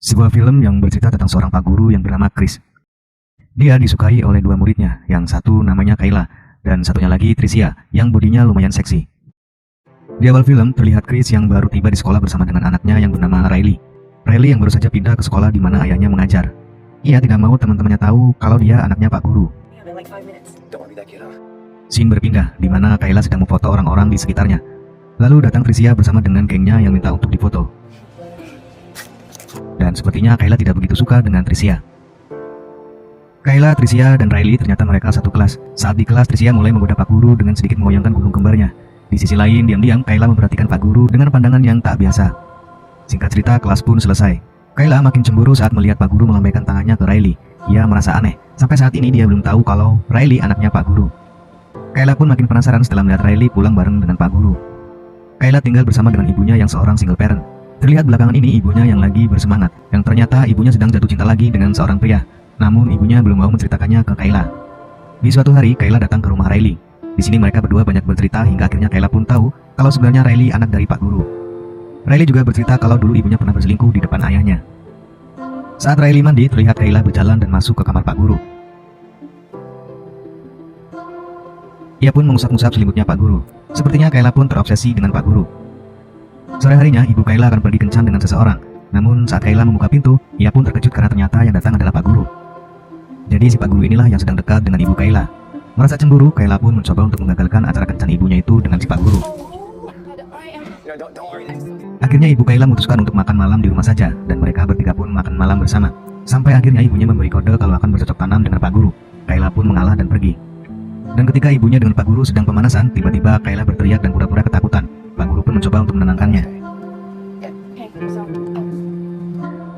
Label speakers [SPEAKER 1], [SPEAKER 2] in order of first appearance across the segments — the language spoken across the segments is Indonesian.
[SPEAKER 1] Sebuah film yang bercerita tentang seorang pak guru yang bernama Chris. Dia disukai oleh dua muridnya, yang satu namanya Kayla, dan satunya lagi Tricia, yang bodinya lumayan seksi. Di awal film, terlihat Chris yang baru tiba di sekolah bersama dengan anaknya yang bernama Riley. Riley yang baru saja pindah ke sekolah di mana ayahnya mengajar. Ia tidak mau teman-temannya tahu kalau dia anaknya pak guru. Scene berpindah, di mana Kayla sedang memfoto orang-orang di sekitarnya. Lalu datang Tricia bersama dengan gengnya yang minta untuk difoto. Dan sepertinya Kayla tidak begitu suka dengan Tricia. Kayla, Tricia, dan Riley ternyata mereka satu kelas. Saat di kelas, Tricia mulai menggoda pak guru dengan sedikit mengoyangkan gunung kembarnya. Di sisi lain, diam-diam Kayla memperhatikan pak guru dengan pandangan yang tak biasa. Singkat cerita, kelas pun selesai. Kayla makin cemburu saat melihat pak guru melambaikan tangannya ke Riley. Ia merasa aneh. Sampai saat ini dia belum tahu kalau Riley anaknya pak guru. Kayla pun makin penasaran setelah melihat Riley pulang bareng dengan pak guru. Kayla tinggal bersama dengan ibunya yang seorang single parent. Terlihat belakangan ini ibunya yang lagi bersemangat, yang ternyata ibunya sedang jatuh cinta lagi dengan seorang pria. Namun ibunya belum mau menceritakannya ke Kayla. Di suatu hari, Kayla datang ke rumah Riley. Di sini mereka berdua banyak bercerita hingga akhirnya Kayla pun tahu kalau sebenarnya Riley anak dari pak guru. Riley juga bercerita kalau dulu ibunya pernah berselingkuh di depan ayahnya. Saat Riley mandi, terlihat Kayla berjalan dan masuk ke kamar pak guru. Ia pun mengusap-ngusap selimutnya pak guru. Sepertinya Kayla pun terobsesi dengan pak guru. Sore harinya, ibu Kayla akan pergi kencan dengan seseorang. Namun saat Kayla membuka pintu, ia pun terkejut karena ternyata yang datang adalah pak guru. Jadi si pak guru inilah yang sedang dekat dengan ibu Kayla. Merasa cemburu, Kayla pun mencoba untuk menggagalkan acara kencan ibunya itu dengan si pak guru. Akhirnya ibu Kayla memutuskan untuk makan malam di rumah saja, dan mereka bertiga pun makan malam bersama. Sampai akhirnya ibunya memberi kode kalau akan bercocok tanam dengan pak guru. Kayla pun mengalah dan pergi. Dan ketika ibunya dengan pak guru sedang pemanasan, tiba-tiba Kayla berteriak dan pura-pura ketakutan. Pak guru pun mencoba untuk menenangkannya.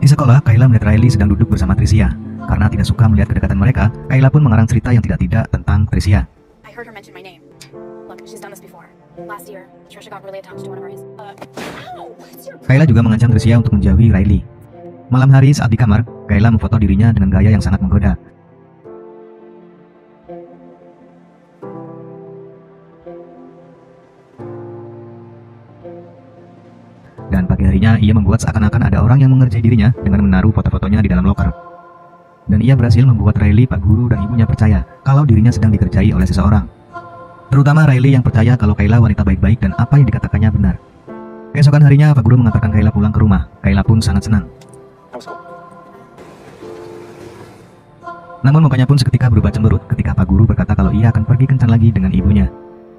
[SPEAKER 1] Di sekolah, Kayla melihat Riley sedang duduk bersama Tricia. Karena tidak suka melihat kedekatan mereka, Kayla pun mengarang cerita yang tidak-tidak tentang Tricia. Kayla juga mengancam Tricia untuk menjauhi Riley. Malam hari saat di kamar, Kayla memfoto dirinya dengan gaya yang sangat menggoda. Dan pagi harinya ia membuat seakan-akan ada orang yang mengerjai dirinya dengan menaruh foto-fotonya di dalam loker. Dan ia berhasil membuat Riley, pak guru, dan ibunya percaya kalau dirinya sedang dikerjai oleh seseorang. Terutama Riley yang percaya kalau Kayla wanita baik-baik dan apa yang dikatakannya benar. Keesokan harinya, pak guru mengantarkan Kayla pulang ke rumah. Kayla pun sangat senang. Namun mukanya pun seketika berubah cemberut ketika pak guru berkata kalau ia akan pergi kencan lagi dengan ibunya.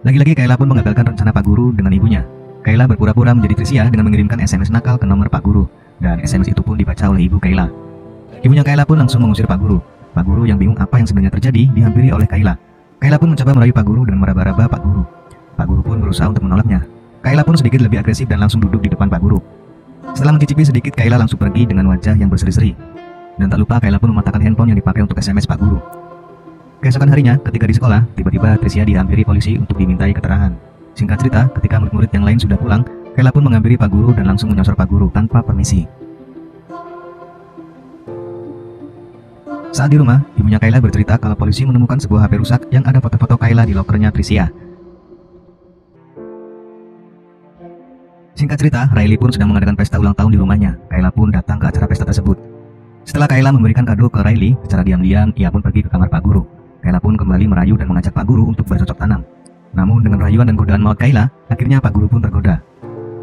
[SPEAKER 1] Lagi-lagi Kayla pun mengagalkan rencana pak guru dengan ibunya. Kayla berpura-pura menjadi Tricia dengan mengirimkan SMS nakal ke nomor pak guru, dan SMS itu pun dibaca oleh ibu Kayla. Ibunya Kayla pun langsung mengusir pak guru. Pak guru yang bingung apa yang sebenarnya terjadi dihampiri oleh Kayla. Kayla pun mencoba merayu pak guru dengan meraba-raba pak guru. Pak guru pun berusaha untuk menolaknya. Kayla pun sedikit lebih agresif dan langsung duduk di depan pak guru. Setelah mencicipi sedikit, Kayla langsung pergi dengan wajah yang berseri-seri. Dan tak lupa Kayla pun mematahkan handphone yang dipakai untuk SMS pak guru. Keesokan harinya, ketika di sekolah, tiba-tiba Tricia dihampiri polisi untuk dimintai keterangan. Singkat cerita, ketika murid-murid yang lain sudah pulang, Kayla pun menghampiri pak guru dan langsung menyosor pak guru tanpa permisi. Saat di rumah, ibunya Kayla bercerita kalau polisi menemukan sebuah HP rusak yang ada foto-foto Kayla di lokernya Tricia. Singkat cerita, Riley pun sedang mengadakan pesta ulang tahun di rumahnya. Kayla pun datang ke acara pesta tersebut. Setelah Kayla memberikan kado ke Riley, secara diam-diam ia pun pergi ke kamar pak guru. Kayla pun kembali merayu dan mengajak pak guru untuk bercocok tanam. Namun dengan rayuan dan godaan maut Kayla, akhirnya pak guru pun tergoda.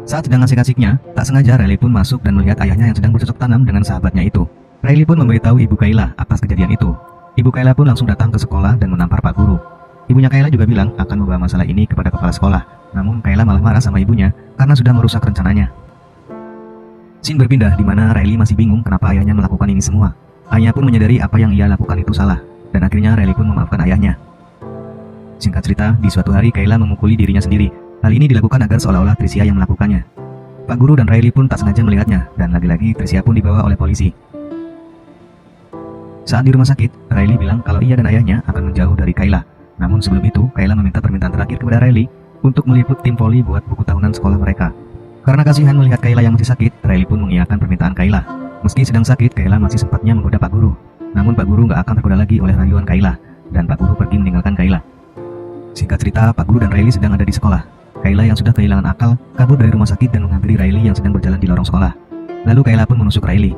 [SPEAKER 1] Saat sedang asik-asiknya, tak sengaja Riley pun masuk dan melihat ayahnya yang sedang bercocok tanam dengan sahabatnya itu. Riley pun memberitahu ibu Kayla atas kejadian itu. Ibu Kayla pun langsung datang ke sekolah dan menampar pak guru. Ibunya Kayla juga bilang akan membawa masalah ini kepada kepala sekolah. Namun Kayla malah marah sama ibunya karena sudah merusak rencananya. Scene berpindah di mana Riley masih bingung kenapa ayahnya melakukan ini semua. Ayah pun menyadari apa yang ia lakukan itu salah, dan akhirnya Riley pun memaafkan ayahnya. Singkat cerita, di suatu hari Kayla memukuli dirinya sendiri. Hal ini dilakukan agar seolah-olah Tricia yang melakukannya. Pak guru dan Riley pun tak sengaja melihatnya, dan lagi-lagi Tricia pun dibawa oleh polisi. Saat di rumah sakit, Riley bilang kalau ia dan ayahnya akan menjauh dari Kayla. Namun sebelum itu, Kayla meminta permintaan terakhir kepada Riley untuk meliput tim voli buat buku tahunan sekolah mereka. Karena kasihan melihat Kayla yang masih sakit, Riley pun mengiyakan permintaan Kayla. Meski sedang sakit, Kayla masih sempatnya menggoda pak guru. Namun pak guru gak akan tergoda lagi oleh rayuan Kayla, dan pak guru pergi meninggalkan Kayla. Singkat cerita, pak guru dan Riley sedang ada di sekolah. Kayla yang sudah kehilangan akal kabur dari rumah sakit dan menghampiri Riley yang sedang berjalan di lorong sekolah. Lalu Kayla pun menusuk Riley.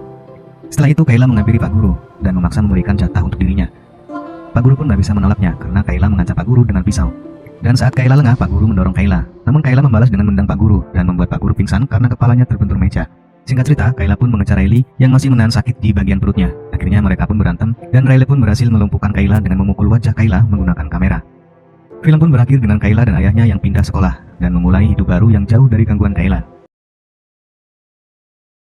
[SPEAKER 1] Setelah itu Kayla menghampiri Pak Guru dan memaksa memberikan jatah untuk dirinya. Pak Guru pun gak bisa menolaknya karena Kayla mengancam Pak Guru dengan pisau. Dan saat Kayla lengah, Pak Guru mendorong Kayla. Namun Kayla membalas dengan mendang Pak Guru dan membuat Pak Guru pingsan karena kepalanya terbentur meja. Singkat cerita, Kayla pun mengejar Riley yang masih menahan sakit di bagian perutnya. Akhirnya mereka pun berantem dan Riley pun berhasil melumpuhkan Kayla dengan memukul wajah Kayla menggunakan kamera. Film pun berakhir dengan Kayla dan ayahnya yang pindah sekolah dan memulai hidup baru yang jauh dari gangguan Kayla.